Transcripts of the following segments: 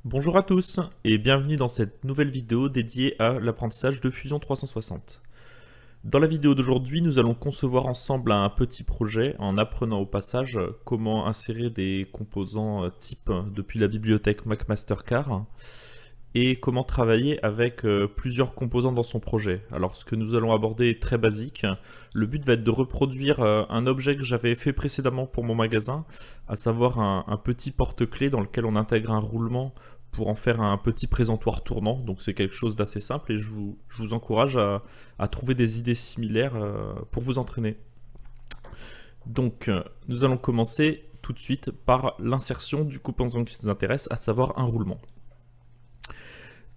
Bonjour à tous et bienvenue dans cette nouvelle vidéo dédiée à l'apprentissage de Fusion 360. Dans la vidéo d'aujourd'hui, nous allons concevoir ensemble un petit projet en apprenant au passage comment insérer des composants types depuis la bibliothèque McMaster-Carr et comment travailler avec plusieurs composants dans son projet. Alors ce que nous allons aborder est très basique. Le but va être de reproduire un objet que j'avais fait précédemment pour mon magasin, à savoir un petit porte-clés dans lequel on intègre un roulement pour en faire un petit présentoir tournant. Donc c'est quelque chose d'assez simple et je vous encourage à trouver des idées similaires pour vous entraîner. Donc nous allons commencer tout de suite par l'insertion du composant qui nous intéresse, à savoir un roulement.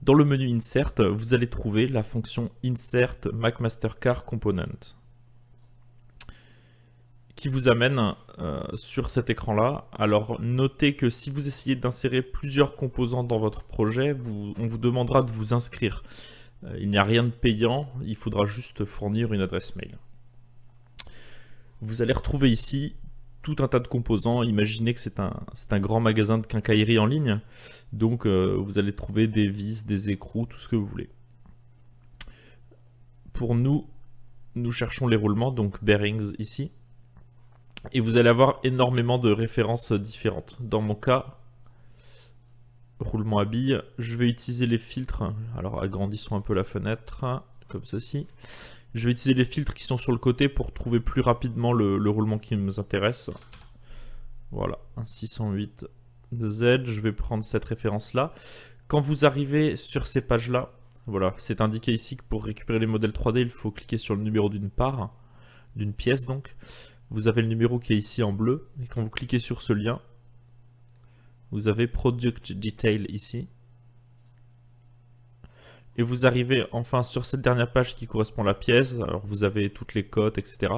Dans le menu Insert, vous allez trouver la fonction Insert McMaster-Carr Component qui vous amène sur cet écran-là. Alors notez que si vous essayez d'insérer plusieurs composants dans votre projet, on vous demandera de vous inscrire. Il n'y a rien de payant, il faudra juste fournir une adresse mail. Vous allez retrouver ici tout un tas de composants. Imaginez que c'est un grand magasin de quincaillerie en ligne. Donc vous allez trouver des vis, des écrous, tout ce que vous voulez. Pour nous cherchons les roulements, donc bearings ici. Et vous allez avoir énormément de références différentes. Dans mon cas, roulement à billes, je vais utiliser les filtres. Alors agrandissons un peu la fenêtre, comme ceci. Je vais utiliser les filtres qui sont sur le côté pour trouver plus rapidement le roulement qui nous intéresse. Voilà, un 608 de Z. Je vais prendre cette référence-là. Quand vous arrivez sur ces pages-là, voilà, c'est indiqué ici que pour récupérer les modèles 3D, il faut cliquer sur le numéro d'une part, d'une pièce donc. Vous avez le numéro qui est ici en bleu, et quand vous cliquez sur ce lien, vous avez Product Detail ici. Et vous arrivez enfin sur cette dernière page qui correspond à la pièce. Alors vous avez toutes les cotes, etc.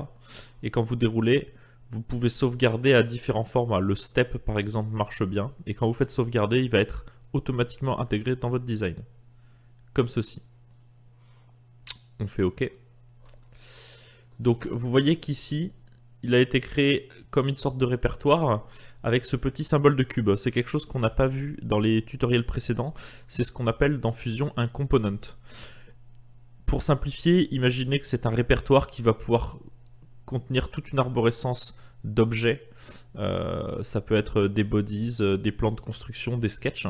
Et quand vous déroulez, vous pouvez sauvegarder à différents formats. Le step par exemple marche bien. Et quand vous faites sauvegarder, il va être automatiquement intégré dans votre design. Comme ceci. On fait OK. Donc vous voyez qu'ici, il a été créé comme une sorte de répertoire avec ce petit symbole de cube. C'est quelque chose qu'on n'a pas vu dans les tutoriels précédents. C'est ce qu'on appelle dans Fusion un component. Pour simplifier, imaginez que c'est un répertoire qui va pouvoir contenir toute une arborescence d'objets. Ça peut être des bodies, des plans de construction, des sketchs,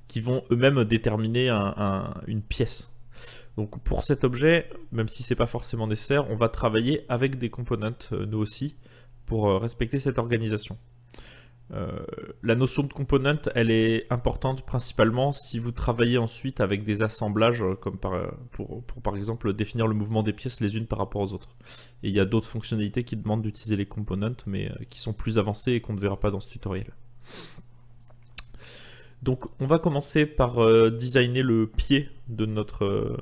qui vont eux-mêmes déterminer une pièce. Donc pour cet objet, même si c'est pas forcément nécessaire, on va travailler avec des components nous aussi pour respecter cette organisation. La notion de component, elle est importante principalement si vous travaillez ensuite avec des assemblages, comme pour par exemple définir le mouvement des pièces les unes par rapport aux autres. Et il y a d'autres fonctionnalités qui demandent d'utiliser les components, mais qui sont plus avancées et qu'on ne verra pas dans ce tutoriel. Donc on va commencer par designer le pied de notre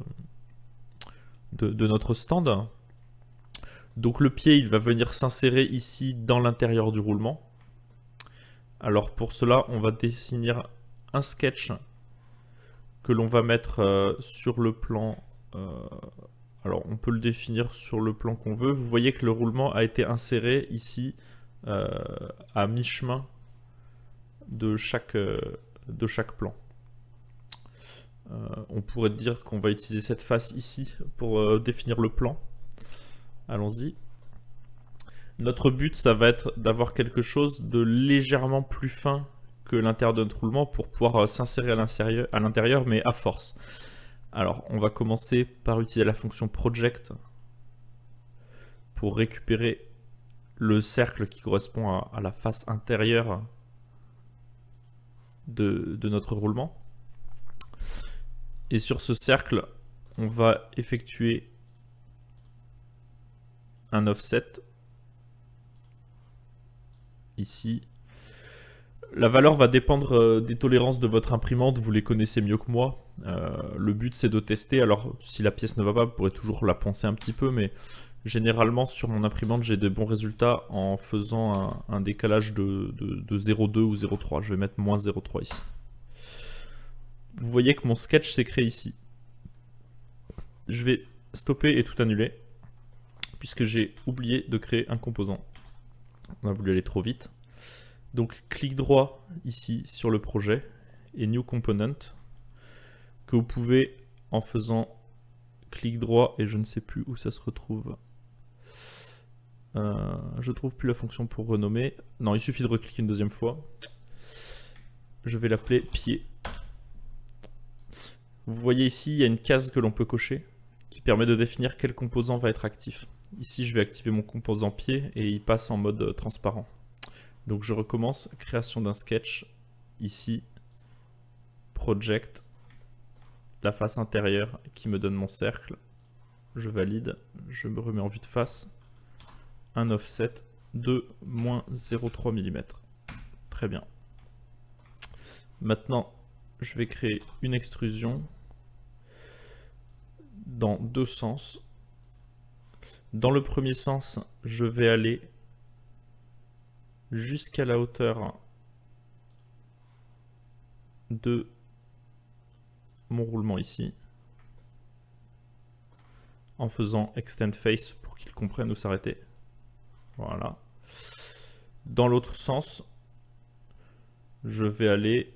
stand. Donc le pied, il va venir s'insérer ici dans l'intérieur du roulement. Alors pour cela, on va définir un sketch que l'on va mettre sur le plan. Alors on peut le définir sur le plan qu'on veut. Vous voyez que le roulement a été inséré ici à mi-chemin de chaque plan. On pourrait dire qu'on va utiliser cette face ici pour définir le plan. Allons-y. Notre but, ça va être d'avoir quelque chose de légèrement plus fin que l'intérieur de notre roulement pour pouvoir s'insérer à l'intérieur, mais à force. Alors, on va commencer par utiliser la fonction Project pour récupérer le cercle qui correspond à la face intérieure de notre roulement. Et sur ce cercle, on va effectuer un offset ici. La valeur va dépendre des tolérances de votre imprimante, vous les connaissez mieux que moi. Le but c'est de tester, alors si la pièce ne va pas, vous pourrez toujours la poncer un petit peu, mais généralement sur mon imprimante j'ai de bons résultats en faisant un décalage de 0,2 ou 0,3. Je vais mettre moins 0,3 ici. Vous voyez que mon sketch s'est créé ici. Je vais stopper et tout annuler, puisque j'ai oublié de créer un composant. On a voulu aller trop vite. Donc clic droit ici sur le projet et New Component, que vous pouvez, en faisant clic droit, et je ne sais plus où ça se retrouve. Je trouve plus la fonction pour renommer. Non, il suffit de recliquer une deuxième fois. Je vais l'appeler pied. Vous voyez ici, il y a une case que l'on peut cocher qui permet de définir quel composant va être actif. Ici, je vais activer mon composant pied et il passe en mode transparent. Donc je recommence, création d'un sketch. Ici, project, la face intérieure qui me donne mon cercle. Je valide, je me remets en vue de face. Un offset de -0,3 mm. Très bien. Maintenant, je vais créer une extrusion dans deux sens. Dans le premier sens, je vais aller jusqu'à la hauteur de mon roulement ici, en faisant extend face pour qu'il comprenne où s'arrêter. Voilà. Dans l'autre sens, je vais aller,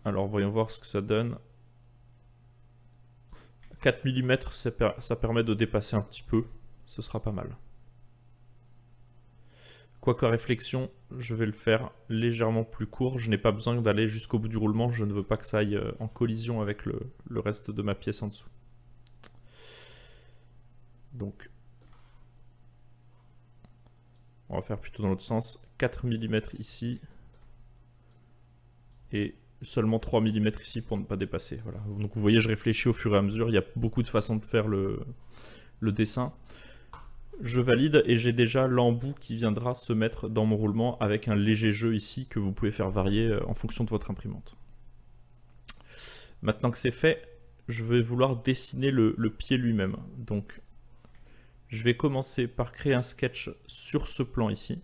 alors voyons voir ce que ça donne. 4 mm, ça permet de dépasser un petit peu, ce sera pas mal. Quoique à réflexion, je vais le faire légèrement plus court. Je n'ai pas besoin d'aller jusqu'au bout du roulement. Je ne veux pas que ça aille en collision avec le reste de ma pièce en dessous. Donc, on va faire plutôt dans l'autre sens. 4 mm ici. Et seulement 3 mm ici pour ne pas dépasser. Voilà. Donc vous voyez, je réfléchis au fur et à mesure. Il y a beaucoup de façons de faire le dessin. Je valide et j'ai déjà l'embout qui viendra se mettre dans mon roulement avec un léger jeu ici que vous pouvez faire varier en fonction de votre imprimante. Maintenant que c'est fait, je vais vouloir dessiner le pied lui-même. Donc, je vais commencer par créer un sketch sur ce plan ici.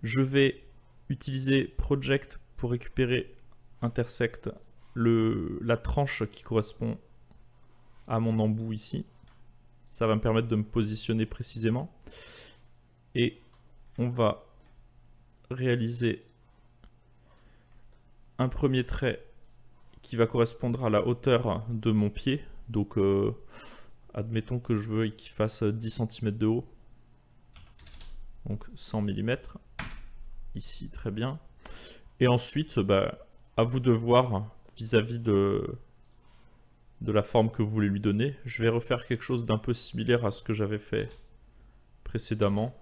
Je vais utiliser Project pour récupérer Intersect, la tranche qui correspond à mon embout ici. Ça va me permettre de me positionner précisément. Et on va réaliser un premier trait qui va correspondre à la hauteur de mon pied. Donc, admettons que je veux qu'il fasse 10 cm de haut. Donc 100 mm. Ici, très bien. Et ensuite, à vous de voir vis-à-vis de la forme que vous voulez lui donner. Je vais refaire quelque chose d'un peu similaire à ce que j'avais fait précédemment,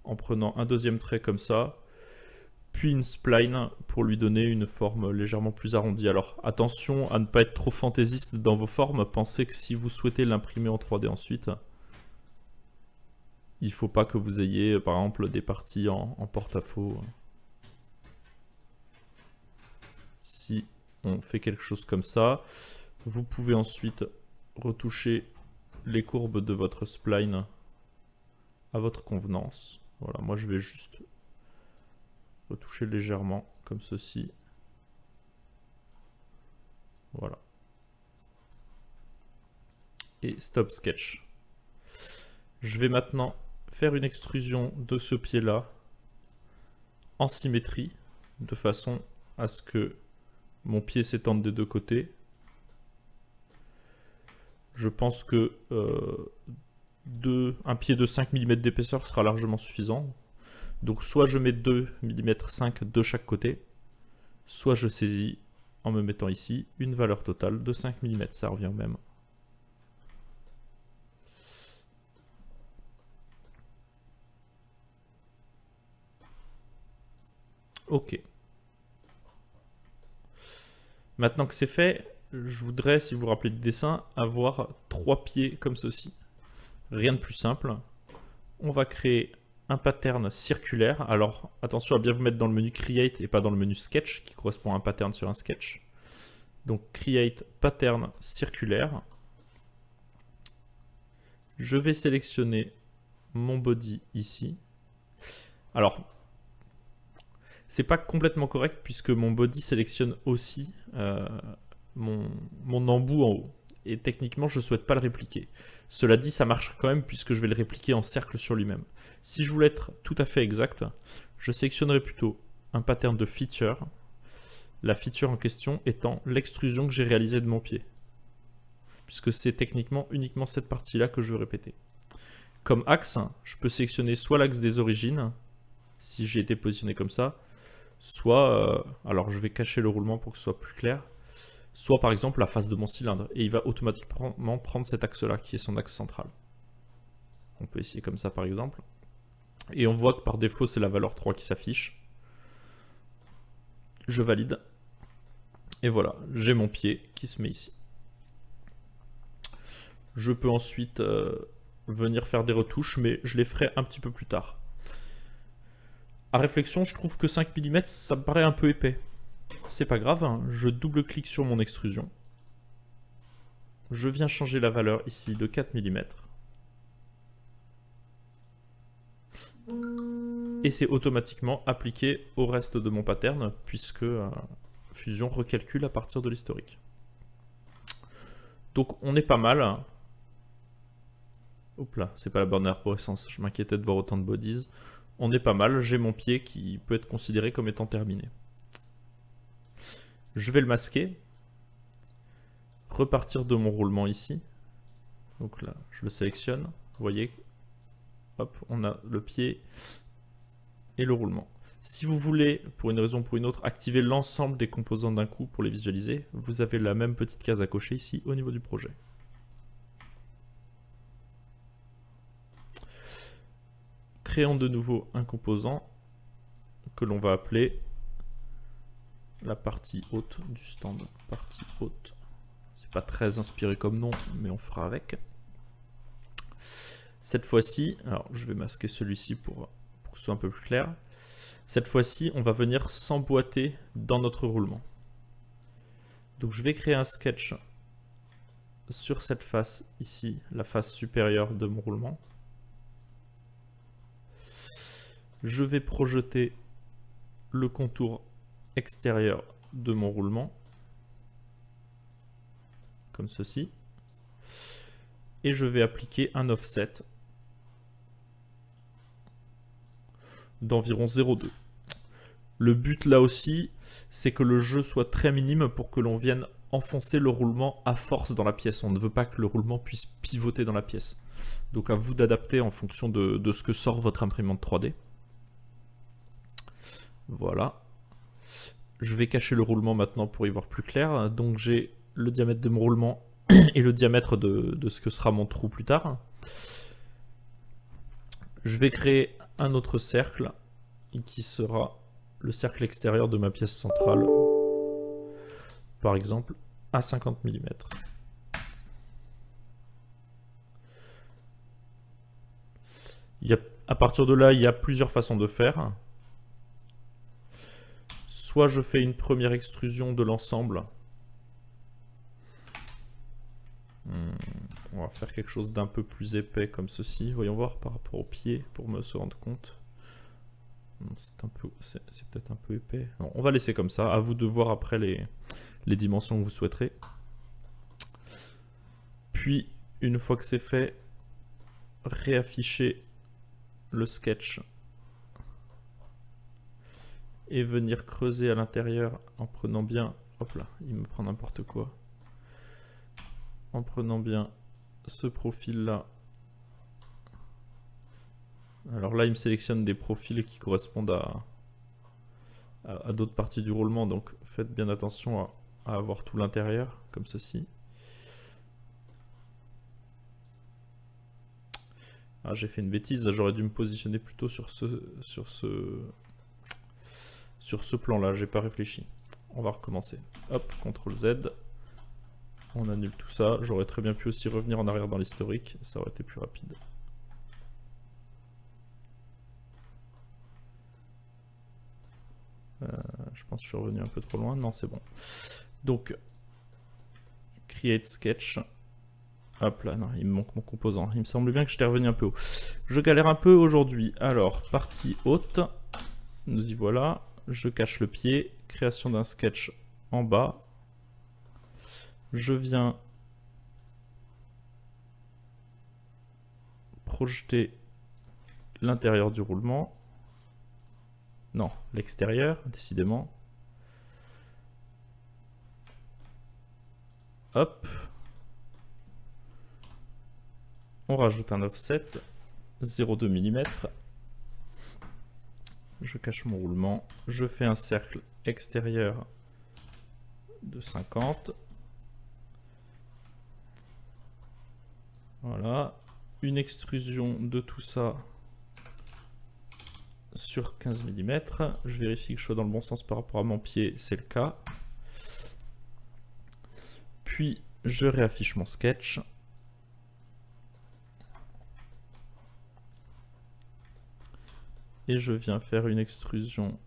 en prenant un deuxième trait comme ça, puis une spline pour lui donner une forme légèrement plus arrondie. Alors attention à ne pas être trop fantaisiste dans vos formes, pensez que si vous souhaitez l'imprimer en 3D ensuite, il ne faut pas que vous ayez par exemple des parties en porte-à-faux. Si on fait quelque chose comme ça, vous pouvez ensuite retoucher les courbes de votre spline à votre convenance. Voilà, moi je vais juste retoucher légèrement comme ceci. Voilà. Et stop sketch. Je vais maintenant faire une extrusion de ce pied-là en symétrie, de façon à ce que mon pied s'étende des deux côtés. Je pense que un pied de 5 mm d'épaisseur sera largement suffisant. Donc soit je mets 2 mm 5 de chaque côté, soit je saisis en me mettant ici une valeur totale de 5 mm, ça revient au même. Ok. Maintenant que c'est fait, je voudrais, si vous vous rappelez du dessin, avoir 3 pieds comme ceci. Rien de plus simple. On va créer un pattern circulaire. Alors attention à bien vous mettre dans le menu Create et pas dans le menu Sketch qui correspond à un pattern sur un sketch. Donc Create Pattern circulaire. Je vais sélectionner mon body ici. Alors, c'est pas complètement correct puisque mon body sélectionne aussi mon embout en haut. et techniquement je ne souhaite pas le répliquer. Cela dit, ça marche quand même puisque je vais le répliquer en cercle sur lui-même. Si je voulais être tout à fait exact, je sélectionnerai plutôt un pattern de feature, la feature en question étant l'extrusion que j'ai réalisée de mon pied, puisque c'est techniquement uniquement cette partie-là que je veux répéter. Comme axe, je peux sélectionner soit l'axe des origines, si j'ai été positionné comme ça, soit, alors je vais cacher le roulement pour que ce soit plus clair, soit par exemple la face de mon cylindre, et il va automatiquement prendre cet axe-là, qui est son axe central. On peut essayer comme ça par exemple, et on voit que par défaut c'est la valeur 3 qui s'affiche. Je valide, et voilà, j'ai mon pied qui se met ici. Je peux ensuite venir faire des retouches, mais je les ferai un petit peu plus tard. À réflexion, je trouve que 5 mm, ça me paraît un peu épais. C'est pas grave, hein. Je double-clique sur mon extrusion. Je viens changer la valeur ici de 4 mm. Et c'est automatiquement appliqué au reste de mon pattern, puisque Fusion recalcule à partir de l'historique. Donc on est pas mal. Hop là, c'est pas la bonne arborescence, je m'inquiétais de voir autant de bodies. On est pas mal, j'ai mon pied qui peut être considéré comme étant terminé. Je vais le masquer. Repartir de mon roulement ici. Donc là, je le sélectionne. Vous voyez, hop, on a le pied et le roulement. Si vous voulez, pour une raison ou pour une autre, activer l'ensemble des composants d'un coup pour les visualiser, vous avez la même petite case à cocher ici au niveau du projet. Créons de nouveau un composant que l'on va appeler la partie haute du stand. Partie haute. C'est pas très inspiré comme nom, mais on fera avec. Cette fois-ci, alors je vais masquer celui-ci pour que ce soit un peu plus clair. Cette fois-ci, on va venir s'emboîter dans notre roulement. Donc je vais créer un sketch sur cette face ici, la face supérieure de mon roulement. Je vais projeter le contour extérieur de mon roulement, comme ceci. Et je vais appliquer un offset d'environ 0,2. Le but là aussi, c'est que le jeu soit très minime pour que l'on vienne enfoncer le roulement à force dans la pièce. On ne veut pas que le roulement puisse pivoter dans la pièce. Donc à vous d'adapter en fonction de ce que sort votre imprimante 3D. Voilà. Je vais cacher le roulement maintenant pour y voir plus clair. Donc j'ai le diamètre de mon roulement et le diamètre de ce que sera mon trou plus tard. Je vais créer un autre cercle qui sera le cercle extérieur de ma pièce centrale. Par exemple à 50 mm. À partir de là, il y a plusieurs façons de faire. Soit je fais une première extrusion de l'ensemble. On va faire quelque chose d'un peu plus épais comme ceci. Voyons voir par rapport au pied pour me se rendre compte. C'est peut-être un peu épais. Non, on va laisser comme ça. À vous de voir après les dimensions que vous souhaiterez. Puis, une fois que c'est fait, réafficher le sketch et venir creuser à l'intérieur en prenant bien, hop là, il me prend n'importe quoi, en prenant bien ce profil là. Alors là il me sélectionne des profils qui correspondent à d'autres parties du roulement, donc faites bien attention à avoir tout l'intérieur comme ceci. Ah, j'ai fait une bêtise, j'aurais dû me positionner plutôt sur ce plan-là, j'ai pas réfléchi. On va recommencer. Hop, CTRL Z. On annule tout ça. J'aurais très bien pu aussi revenir en arrière dans l'historique. Ça aurait été plus rapide. Je pense que je suis revenu un peu trop loin. Non, c'est bon. Donc, Create Sketch. Hop là, non, il me manque mon composant. Il me semble bien que j'étais revenu un peu haut. Je galère un peu aujourd'hui. Alors, partie haute. Nous y voilà. Je cache le pied. Création d'un sketch en bas. Je viens projeter l'intérieur du roulement. Non, l'extérieur, décidément. Hop. On rajoute un offset, 0,2 mm. Je cache mon roulement. Je fais un cercle extérieur de 50. Voilà. Une extrusion de tout ça sur 15 mm. Je vérifie que je sois dans le bon sens par rapport à mon pied, c'est le cas. Puis je réaffiche mon sketch. Et je viens faire une extrusion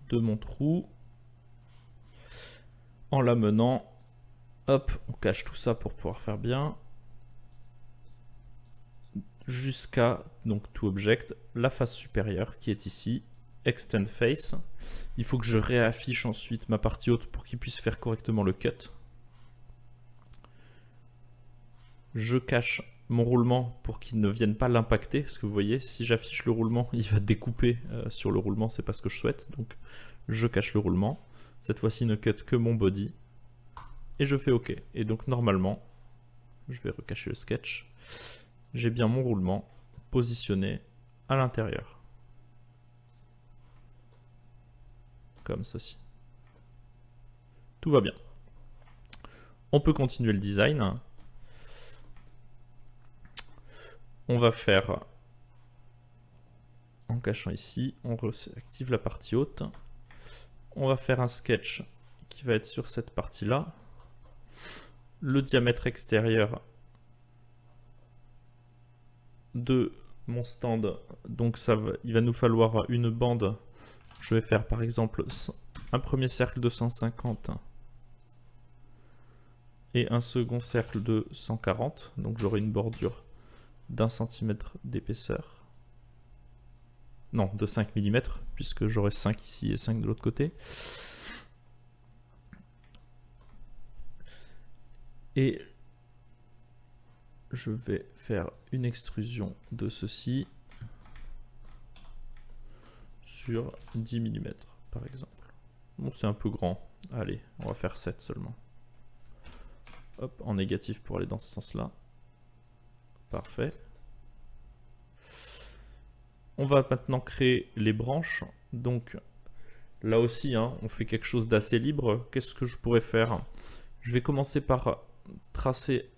de mon trou. En l'amenant, hop, on cache tout ça pour pouvoir faire bien. Jusqu'à, donc to object, la face supérieure qui est ici, extend face. Il faut que je réaffiche ensuite ma partie haute pour qu'il puisse faire correctement le cut. Je cache mon roulement pour qu'il ne vienne pas l'impacter, parce que vous voyez, si j'affiche le roulement, il va découper sur le roulement, c'est pas ce que je souhaite, donc je cache le roulement. Cette fois-ci, ne cut que mon body, et je fais OK. Et donc normalement, je vais recacher le sketch, j'ai bien mon roulement positionné à l'intérieur, comme ceci. Tout va bien. On peut continuer le design. On va faire, en cachant ici, on active la partie haute. On va faire un sketch qui va être sur cette partie-là. Le diamètre extérieur de mon stand, donc il va nous falloir une bande. Je vais faire par exemple un premier cercle de 150 et un second cercle de 140. Donc j'aurai une bordure d'1 cm d'épaisseur. Non, de 5 mm, puisque j'aurai 5 ici et 5 de l'autre côté. Et je vais faire une extrusion de ceci sur 10 mm, par exemple. Bon, c'est un peu grand. Allez, on va faire 7 seulement. Hop, en négatif pour aller dans ce sens-là. Parfait. On va maintenant créer les branches. Donc là aussi, hein, on fait quelque chose d'assez libre. Qu'est-ce que je pourrais faire? Je vais commencer par tracer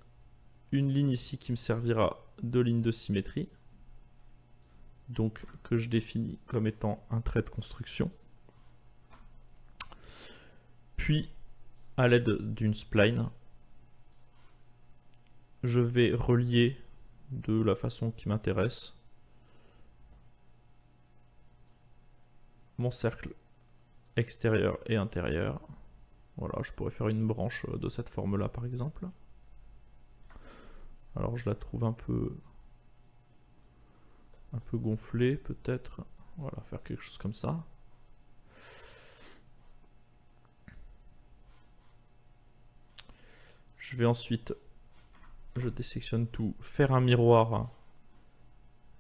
une ligne ici qui me servira de ligne de symétrie. Donc que je définis comme étant un trait de construction. Puis à l'aide d'une spline, je vais relier de la façon qui m'intéresse mon cercle extérieur et intérieur. Voilà, je pourrais faire une branche de cette forme-là par exemple. Alors je la trouve un peu gonflée peut-être. Voilà, faire quelque chose comme ça. Je vais ensuite, je désectionne tout, faire un miroir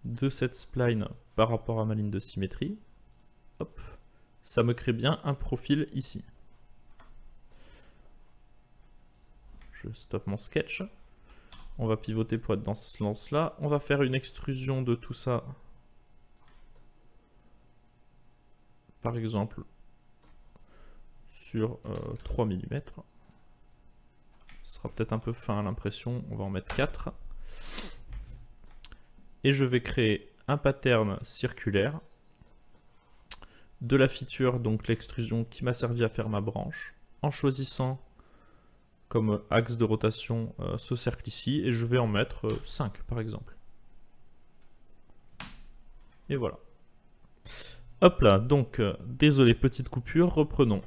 de cette spline par rapport à ma ligne de symétrie. Hop, ça me crée bien un profil ici. Je stoppe mon sketch. On va pivoter pour être dans ce sens-là. On va faire une extrusion de tout ça. Par exemple, sur 3 mm. Ce sera peut-être un peu fin à l'impression. On va en mettre 4. Et je vais créer un pattern circulaire de la feature, donc l'extrusion qui m'a servi à faire ma branche, en choisissant comme axe de rotation ce cercle ici, et je vais en mettre 5 par exemple. Et voilà. Hop là, donc désolé, petite coupure, reprenons.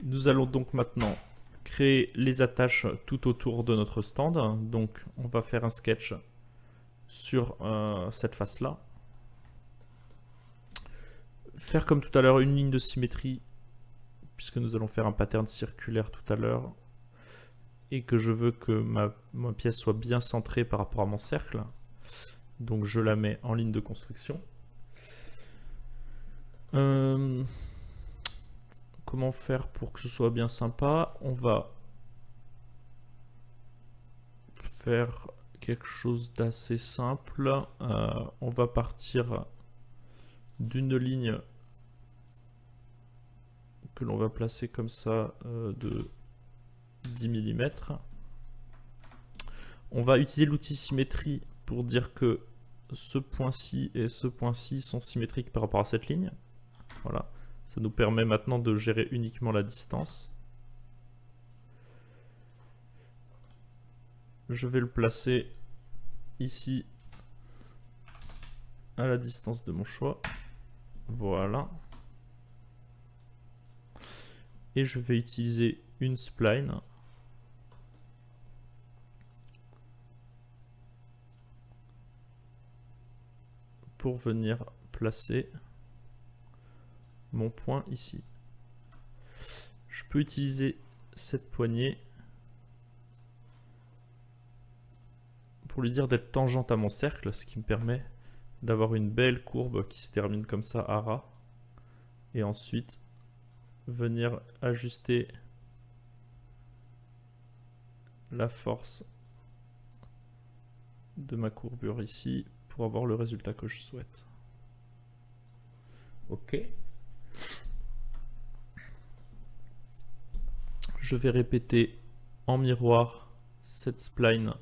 Nous allons donc maintenant créer les attaches tout autour de notre stand. Donc on va faire un sketch sur cette face-là. Faire comme tout à l'heure une ligne de symétrie, puisque nous allons faire un pattern circulaire tout à l'heure. et que je veux que ma pièce soit bien centrée par rapport à mon cercle. Donc je la mets en ligne de construction. Comment faire pour que ce soit bien sympa? On va faire quelque chose d'assez simple. On va partir d'une ligne que l'on va placer comme ça de 10 mm. On va utiliser l'outil symétrie pour dire que ce point-ci et ce point-ci sont symétriques par rapport à cette ligne. Voilà. Ça nous permet maintenant de gérer uniquement la distance. Je vais le placer ici à la distance de mon choix. Voilà. Et je vais utiliser une spline pour venir placer mon point ici. Je peux utiliser cette poignée pour lui dire d'être tangente à mon cercle, ce qui me permet d'avoir une belle courbe qui se termine comme ça à ras. Et ensuite, venir ajuster la force de ma courbure ici pour avoir le résultat que je souhaite. Ok. Je vais répéter en miroir cette spline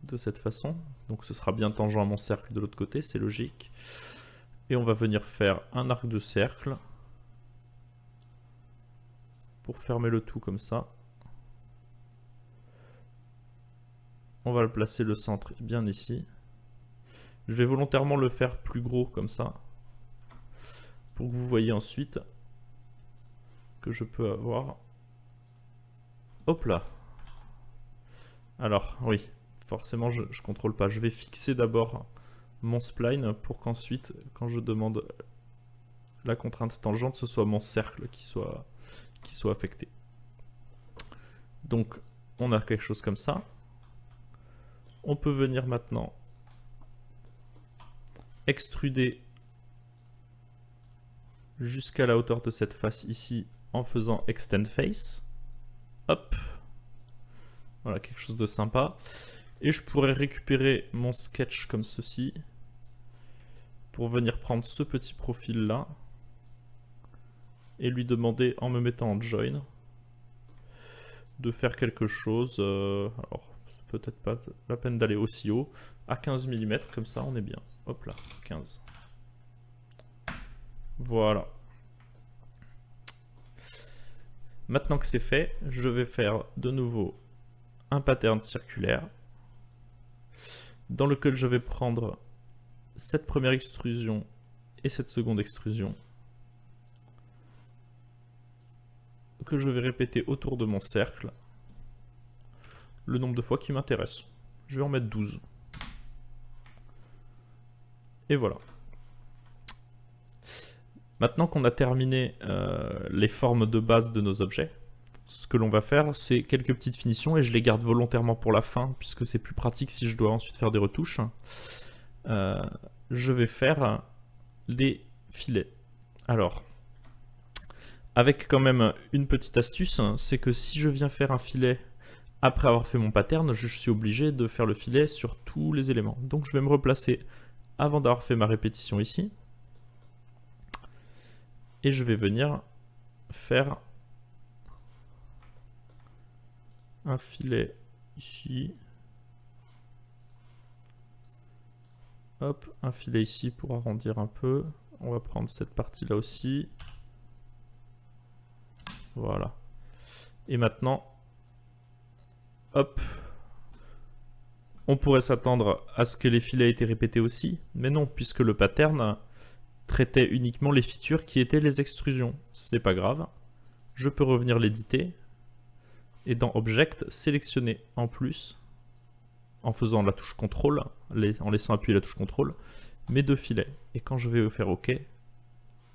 de cette façon. Donc ce sera bien tangent à mon cercle de l'autre côté, c'est logique. Et on va venir faire un arc de cercle pour fermer le tout comme ça. On va le placer le centre bien ici. Je vais volontairement le faire plus gros comme ça, pour que vous voyez ensuite que je peux avoir... Hop là. Alors, oui, forcément, je ne contrôle pas. Je vais fixer d'abord mon spline pour qu'ensuite, quand je demande la contrainte tangente, ce soit mon cercle qui soit affecté. Donc, on a quelque chose comme ça. On peut venir maintenant extruder jusqu'à la hauteur de cette face ici en faisant extend face. Hop. Voilà, quelque chose de sympa. Et je pourrais récupérer mon sketch comme ceci pour venir prendre ce petit profil là et lui demander, en me mettant en join, de faire quelque chose. Alors, peut-être pas la peine d'aller aussi haut. À 15 mm, comme ça, on est bien. Hop là, 15. Voilà. Maintenant que c'est fait, je vais faire de nouveau un pattern circulaire dans lequel je vais prendre cette première extrusion et cette seconde extrusion que je vais répéter autour de mon cercle le nombre de fois qui m'intéresse. Je vais en mettre 12. Et voilà. Maintenant qu'on a terminé les formes de base de nos objets, ce que l'on va faire, c'est quelques petites finitions et je les garde volontairement pour la fin puisque c'est plus pratique si je dois ensuite faire des retouches. Je vais faire les filets. Alors, avec quand même une petite astuce, c'est que si je viens faire un filet après avoir fait mon pattern, je suis obligé de faire le filet sur tous les éléments. Donc je vais me replacer avant d'avoir fait ma répétition ici. Et je vais venir faire un filet ici. Hop, un filet ici pour arrondir un peu. On va prendre cette partie là aussi. Voilà. Et maintenant, hop. On pourrait s'attendre à ce que les filets aient été répétés aussi. Mais non, puisque le pattern traitait uniquement les features qui étaient les extrusions. C'est pas grave. Je peux revenir l'éditer. Et dans Object, sélectionner en plus, en faisant la touche CTRL, en laissant appuyer la touche CTRL, mes deux filets. Et quand je vais faire OK,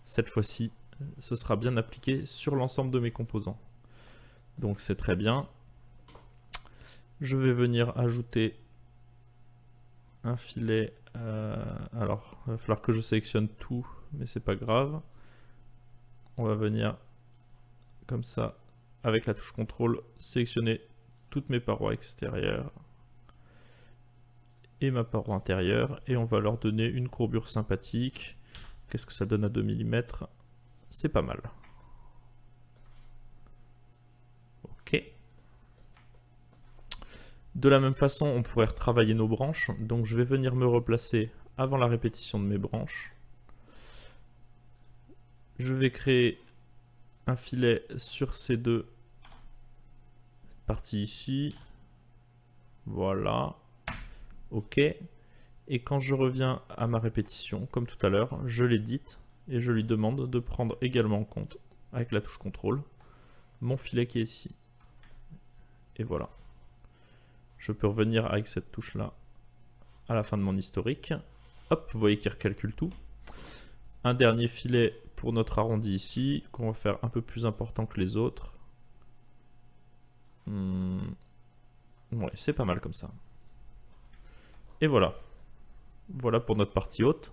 cette fois-ci, ce sera bien appliqué sur l'ensemble de mes composants. Donc c'est très bien. Je vais venir ajouter un filet. Alors, il va falloir que je sélectionne tout, mais c'est pas grave. On va venir comme ça, avec la touche contrôle, sélectionner toutes mes parois extérieures et ma paroi intérieure, et on va leur donner une courbure sympathique. Qu'est-ce que ça donne à 2 mm? C'est pas mal. Ok. De la même façon, on pourrait retravailler nos branches. Donc je vais venir me replacer avant la répétition de mes branches. Je vais créer un filet sur ces deux parties ici. Voilà. Ok. Et quand je reviens à ma répétition, comme tout à l'heure, je l'édite et je lui demande de prendre également en compte, avec la touche contrôle, mon filet qui est ici. Et voilà. Je peux revenir avec cette touche-là à la fin de mon historique. Hop, vous voyez qu'il recalcule tout. Un dernier filet pour notre arrondi ici, qu'on va faire un peu plus important que les autres. Ouais, c'est pas mal comme ça. Et voilà. Voilà pour notre partie haute.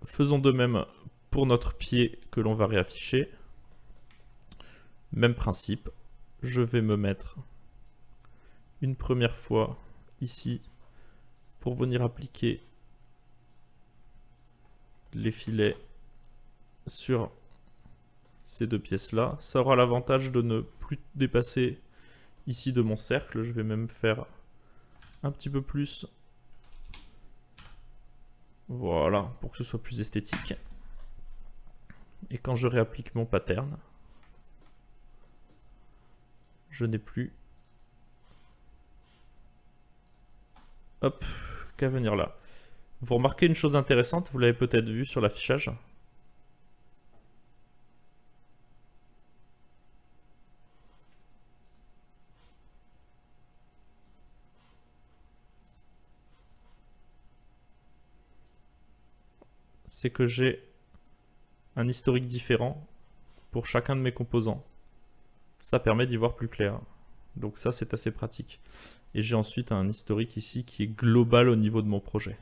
Faisons de même pour notre pied que l'on va réafficher. Même principe. Je vais me mettre une première fois ici pour venir appliquer les filets sur ces deux pièces là. Ça aura l'avantage de ne plus dépasser ici de mon cercle. Je vais même faire un petit peu plus. Voilà, pour que ce soit plus esthétique. Et quand je réapplique mon pattern, je n'ai plus hop, qu'à venir là. Vous remarquez une chose intéressante, vous l'avez peut-être vu sur l'affichage. C'est que j'ai un historique différent pour chacun de mes composants. Ça permet d'y voir plus clair. Donc ça, c'est assez pratique. Et j'ai ensuite un historique ici qui est global au niveau de mon projet.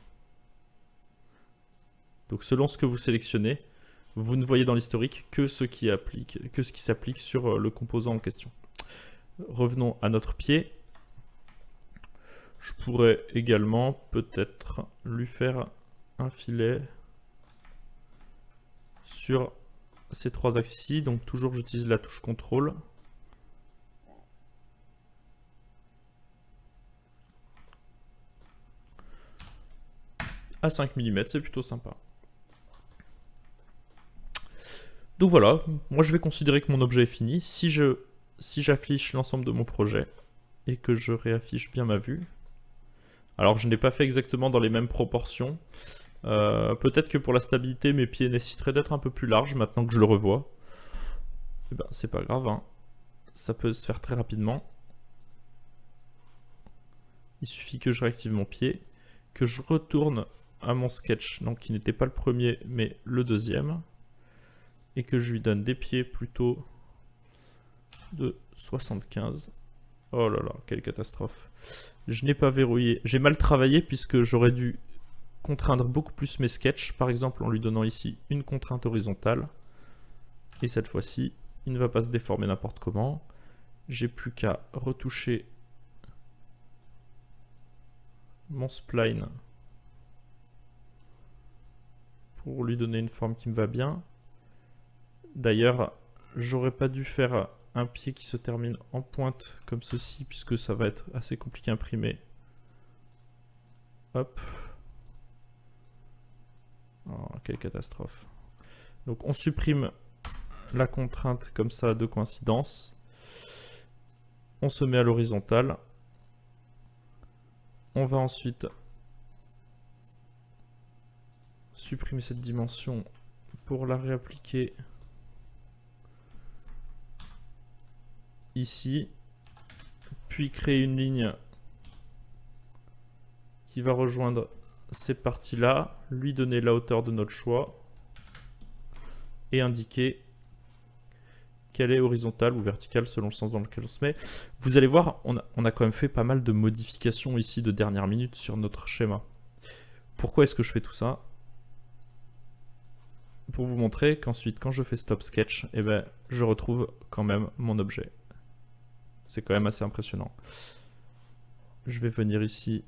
Donc selon ce que vous sélectionnez, vous ne voyez dans l'historique que ce qui s'applique sur le composant en question. Revenons à notre pied. Je pourrais également peut-être lui faire un filet sur ces trois axes ici. Donc toujours j'utilise la touche contrôle. À 5 mm, c'est plutôt sympa. Donc voilà, moi je vais considérer que mon objet est fini. Si j'affiche l'ensemble de mon projet et que je réaffiche bien ma vue, alors je n'ai pas fait exactement dans les mêmes proportions. Peut-être que pour la stabilité, mes pieds nécessiteraient d'être un peu plus larges maintenant que je le revois. Et ben c'est pas grave, hein. Ça peut se faire très rapidement. Il suffit que je réactive mon pied, que je retourne à mon sketch, donc qui n'était pas le premier mais le deuxième, et que je lui donne des pieds plutôt de 75. Oh là là, quelle catastrophe. Je n'ai pas verrouillé, j'ai mal travaillé puisque j'aurais dû contraindre beaucoup plus mes sketchs, par exemple en lui donnant ici une contrainte horizontale, et cette fois-ci il ne va pas se déformer n'importe comment. J'ai plus qu'à retoucher mon spline pour lui donner une forme qui me va bien. D'ailleurs, j'aurais pas dû faire un pied qui se termine en pointe comme ceci, puisque ça va être assez compliqué à imprimer. Hop. Oh, quelle catastrophe. Donc on supprime la contrainte comme ça de coïncidence. On se met à l'horizontale. On va ensuite supprimer cette dimension pour la réappliquer ici, puis créer une ligne qui va rejoindre ces parties-là, lui donner la hauteur de notre choix et indiquer qu'elle est horizontale ou verticale selon le sens dans lequel on se met. Vous allez voir, on a quand même fait pas mal de modifications ici de dernière minute sur notre schéma. Pourquoi est-ce que je fais tout ça? Pour vous montrer qu'ensuite, quand je fais Stop Sketch, eh ben, je retrouve quand même mon objet. C'est quand même assez impressionnant. Je vais venir ici,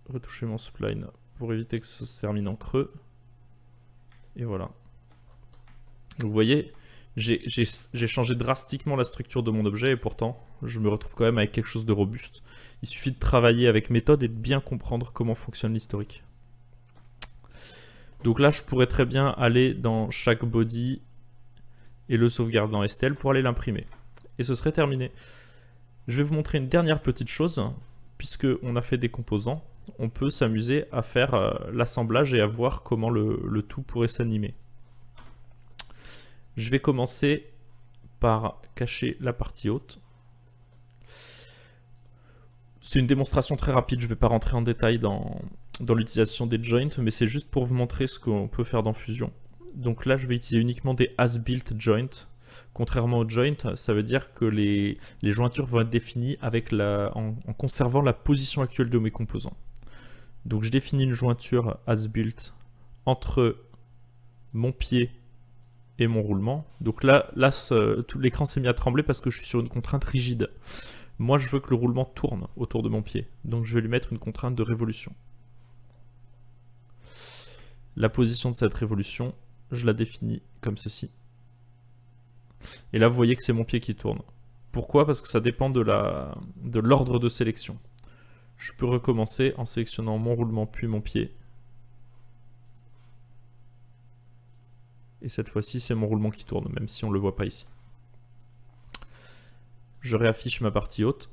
retoucher mon spline pour éviter que ça se termine en creux. Et voilà. Vous voyez, j'ai changé drastiquement la structure de mon objet et pourtant, je me retrouve quand même avec quelque chose de robuste. Il suffit de travailler avec méthode et de bien comprendre comment fonctionne l'historique. Donc là, je pourrais très bien aller dans chaque body et le sauvegarder dans STL pour aller l'imprimer. Et ce serait terminé. Je vais vous montrer une dernière petite chose. Puisque on a fait des composants, on peut s'amuser à faire l'assemblage et à voir comment le tout pourrait s'animer. Je vais commencer par cacher la partie haute. C'est une démonstration très rapide, je ne vais pas rentrer en détail dans l'utilisation des joints, mais c'est juste pour vous montrer ce qu'on peut faire dans Fusion. Donc là, je vais utiliser uniquement des as-built joints. Contrairement aux joints, ça veut dire que les jointures vont être définies avec en conservant la position actuelle de mes composants. Donc je définis une jointure as-built entre mon pied et mon roulement. Donc là tout l'écran s'est mis à trembler parce que je suis sur une contrainte rigide. Moi, je veux que le roulement tourne autour de mon pied. Donc je vais lui mettre une contrainte de révolution. La position de cette révolution, je la définis comme ceci. Et là, vous voyez que c'est mon pied qui tourne. Pourquoi? Parce que ça dépend de l'ordre de sélection. Je peux recommencer en sélectionnant mon roulement puis mon pied. Et cette fois-ci, c'est mon roulement qui tourne, même si on ne le voit pas ici. Je réaffiche ma partie haute.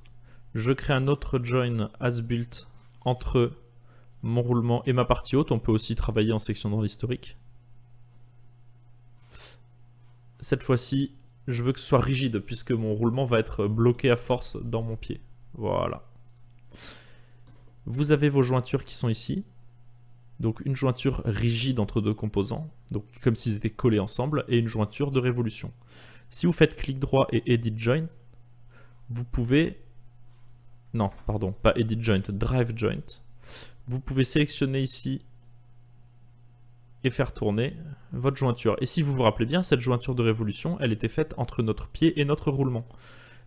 Je crée un autre join as-built entre mon roulement et ma partie haute. On peut aussi travailler en sélectionnant l'historique. Cette fois-ci, je veux que ce soit rigide puisque mon roulement va être bloqué à force dans mon pied. Voilà. Vous avez vos jointures qui sont ici. Donc une jointure rigide entre deux composants, donc comme s'ils étaient collés ensemble, et une jointure de révolution. Si vous faites clic droit et Edit Join, vous pouvez... Non, pardon, pas Edit Joint, Drive Joint. Vous pouvez sélectionner ici et faire tourner votre jointure. Et si vous vous rappelez bien, cette jointure de révolution, elle était faite entre notre pied et notre roulement.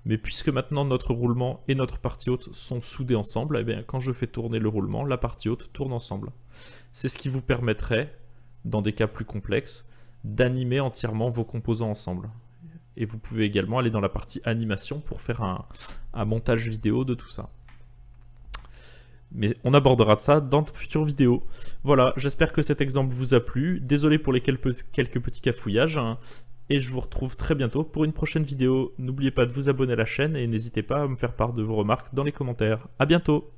Mais puisque maintenant notre roulement et notre partie haute sont soudés ensemble, eh bien, quand je fais tourner le roulement, la partie haute tourne ensemble. C'est ce qui vous permettrait, dans des cas plus complexes, d'animer entièrement vos composants ensemble. Et vous pouvez également aller dans la partie animation pour faire un montage vidéo de tout ça. Mais on abordera ça dans de futures vidéos. Voilà, j'espère que cet exemple vous a plu. Désolé pour les quelques petits cafouillages. Et je vous retrouve très bientôt pour une prochaine vidéo. N'oubliez pas de vous abonner à la chaîne et n'hésitez pas à me faire part de vos remarques dans les commentaires. A bientôt!